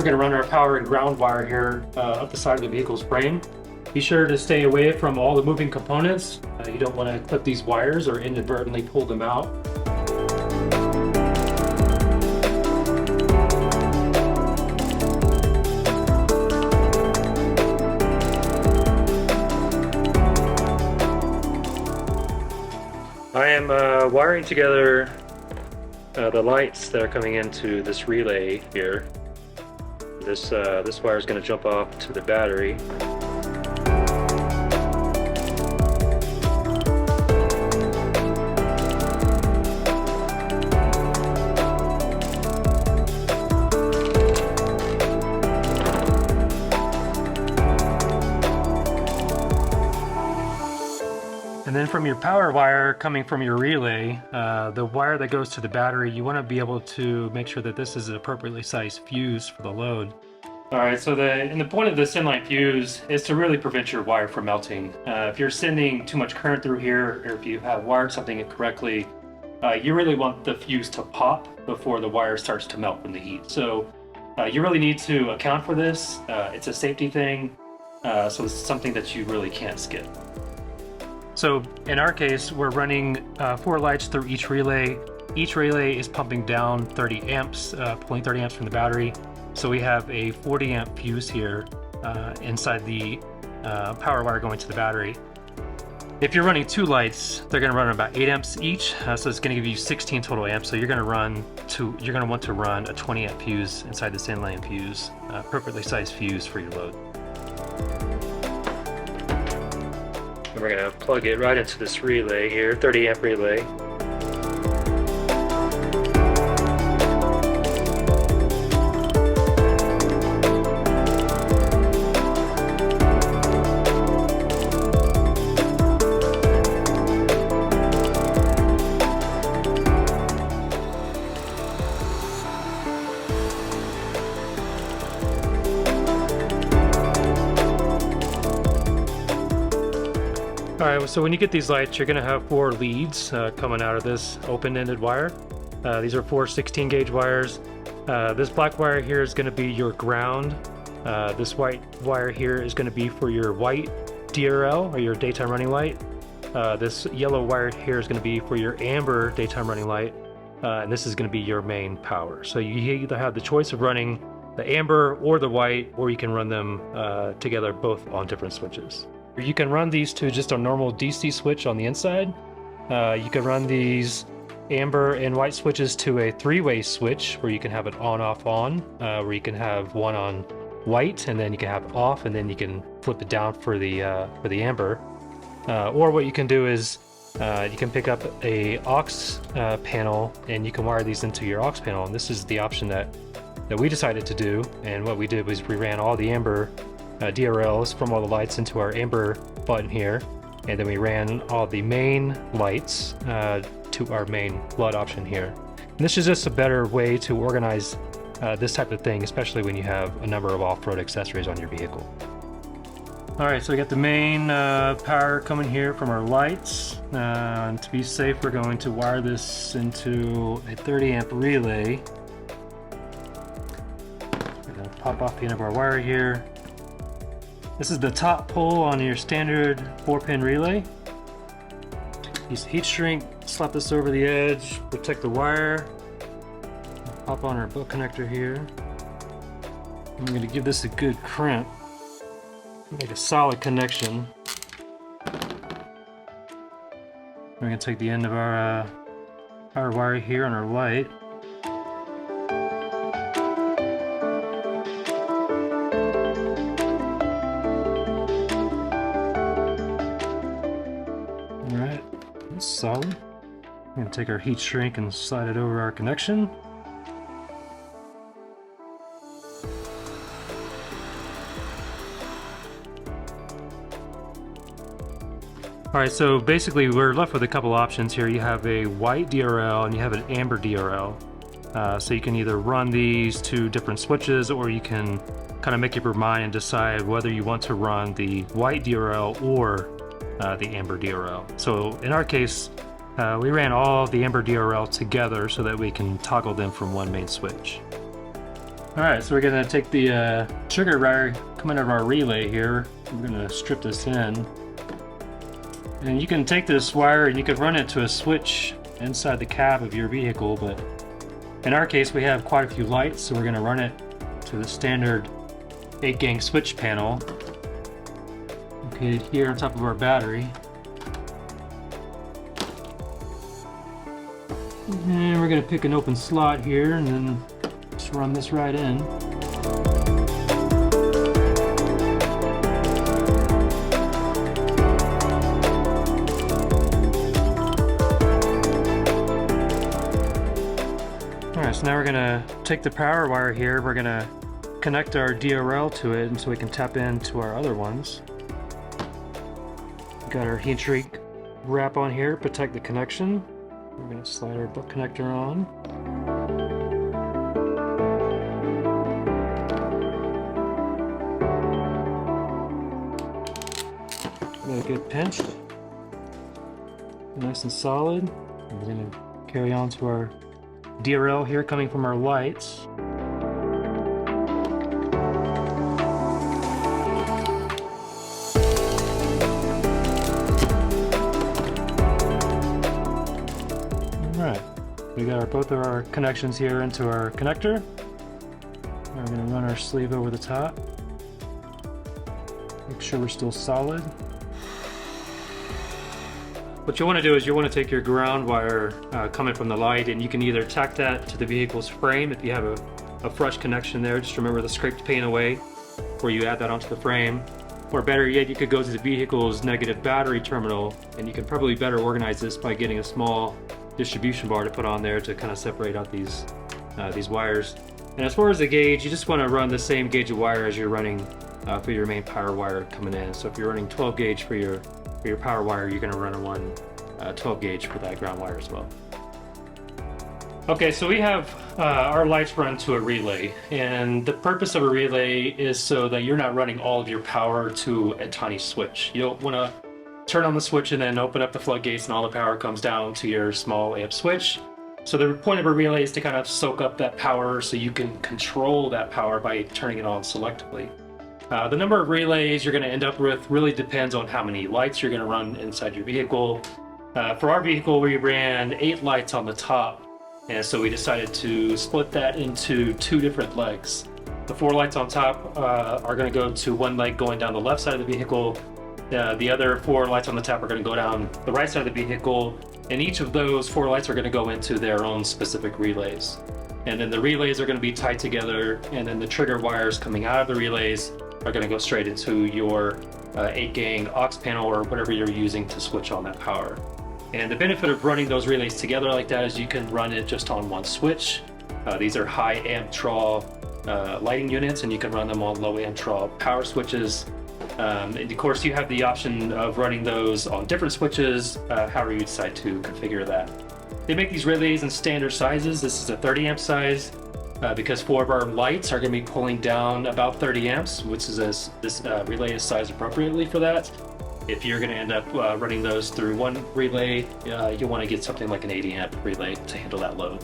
We're going to run our power and ground wire here up the side of the vehicle's frame. Be sure to stay away from all the moving components. You don't want to clip these wires or inadvertently pull them out. I am wiring together the lights that are coming into this relay here. This wire is going to jump off to the battery. And then from your power wire coming from your relay, the wire that goes to the battery, you want to be able to make sure that this is an appropriately sized fuse for the load. Alright, so the point of this inline fuse is to really prevent your wire from melting. If you're sending too much current through here, or if you have wired something incorrectly, you really want the fuse to pop before the wire starts to melt from the heat. So you really need to account for this. It's a safety thing, so it's something that you really can't skip. So in our case, we're running 4 lights through each relay. Each relay is pumping down 30 amps, pulling 30 amps from the battery. So we have a 40 amp fuse here inside the power wire going to the battery. If you're running 2 lights, they're going to run about 8 amps each, so it's going to give you 16 total amps. So you're going to want to run a 20 amp fuse inside this inline fuse, appropriately sized fuse for your load. And we're going to plug it right into this relay here, 30 amp relay. Alright, so when you get these lights, you're going to have 4 leads coming out of this open-ended wire. These are 4 16 gauge wires. This black wire here is going to be your ground. This white wire here is going to be for your white DRL, or your daytime running light. This yellow wire here is going to be for your amber daytime running light. And this is going to be your main power. So you either have the choice of running the amber or the white, or you can run them together both on different switches. You can run these to just a normal DC switch on the inside. You can run these amber and white switches to a 3-way switch where you can have it on, off, on, where you can have one on white and then you can have it off, and then you can flip it down for the amber. Or what you can do is you can pick up a aux panel and you can wire these into your aux panel. And this is the option that we decided to do. And what we did was we ran all the amber DRLs from all the lights into our amber button here, and then we ran all the main lights to our main flood option here. And this is just a better way to organize this type of thing, especially when you have a number of off-road accessories on your vehicle. Alright, so we got the main power coming here from our lights. And to be safe, we're going to wire this into a 30 amp relay. We're going to pop off the end of our wire here. This is the top pole on your standard 4-pin relay. Use heat shrink, slap this over the edge, protect the wire. Pop on our bolt connector here. I'm going to give this a good crimp. Make a solid connection. We're going to take the end of our wire here on our light. Alright, that's solid. We're going to take our heat shrink and slide it over our connection. Alright, so basically we're left with a couple options here. You have a white DRL and you have an amber DRL. So you can either run these to different switches, or you can kind of make up your mind and decide whether you want to run the white DRL or the amber DRL. So in our case, we ran all the amber DRL together so that we can toggle them from one main switch. Alright, so we're going to take the trigger wire coming out of our relay here. We're going to strip this in. And you can take this wire and you can run it to a switch inside the cab of your vehicle, but in our case we have quite a few lights, so we're going to run it to the standard 8-gang switch panel located here on top of our battery. And we're going to pick an open slot here and then just run this right in. Alright, so now we're going to take the power wire here, we're going to connect our DRL to it and so we can tap into our other ones. We've got our heat shrink wrap on here, protect the connection. We're going to slide our butt connector on. Let it get pinched. Nice and solid. And we're going to carry on to our DRL here coming from our lights. Alright, we got both of our connections here into our connector. We're going to run our sleeve over the top. Make sure we're still solid. What you want to do is you want to take your ground wire coming from the light, and you can either tack that to the vehicle's frame if you have a fresh connection there. Just remember the scraped paint away where you add that onto the frame. Or better yet, you could go to the vehicle's negative battery terminal, and you can probably better organize this by getting a small distribution bar to put on there to kind of separate out these wires. And as far as the gauge, you just want to run the same gauge of wire as you're running for your main power wire coming in. So if you're running 12 gauge for your power wire, you're going to run one 12 gauge for that ground wire as well. Okay, so we have our lights run to a relay, and the purpose of a relay is so that you're not running all of your power to a tiny switch. You don't want to turn on the switch and then open up the floodgates and all the power comes down to your small amp switch. So the point of a relay is to kind of soak up that power so you can control that power by turning it on selectively. The number of relays you're going to end up with really depends on how many lights you're going to run inside your vehicle. For our vehicle, we ran 8 lights on the top, and so we decided to split that into 2 different legs. The 4 lights on top are going to go to one leg going down the left side of the vehicle. The other 4 lights on the top are going to go down the right side of the vehicle, and each of those 4 lights are going to go into their own specific relays. And then the relays are going to be tied together, and then the trigger wires coming out of the relays are going to go straight into your 8-gang aux panel or whatever you're using to switch on that power. And the benefit of running those relays together like that is you can run it just on one switch. These are high amp draw lighting units, and you can run them on low amp draw power switches. And of course you have the option of running those on different switches, however you decide to configure that. They make these relays in standard sizes. This is a 30 amp size. Because 4 of our lights are going to be pulling down about 30 amps, which is this relay is sized appropriately for that. If you're going to end up running those through one relay, you'll want to get something like an 80 amp relay to handle that load.